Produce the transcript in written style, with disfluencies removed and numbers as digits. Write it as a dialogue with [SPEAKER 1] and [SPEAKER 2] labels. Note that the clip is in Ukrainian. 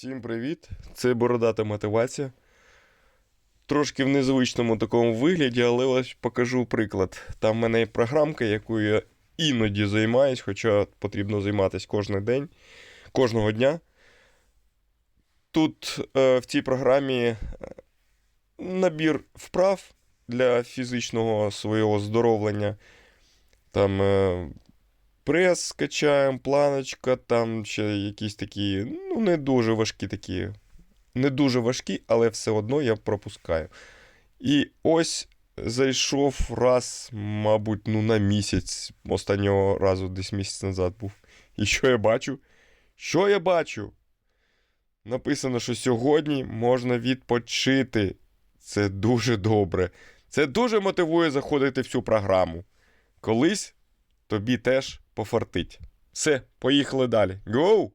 [SPEAKER 1] Всім привіт! Це Бородата мотивація. Трошки в незвичному такому вигляді, але ось покажу приклад. Там в мене є програмка, якою я іноді займаюсь, хоча потрібно займатися кожен день, кожного дня. Тут в цій програмі набір вправ для фізичного свого здоровлення. Там прес качаємо, планочка, там ще якісь такі, не дуже важкі такі. Не дуже важкі, але все одно я пропускаю. І ось зайшов раз, мабуть, на місяць. Останнього разу десь місяць назад був. І що я бачу? Що я бачу? Написано, що сьогодні можна відпочити. Це дуже добре. Це дуже мотивує заходити в цю програму. Колись тобі теж пофартить. Все, поїхали далі. Гоу!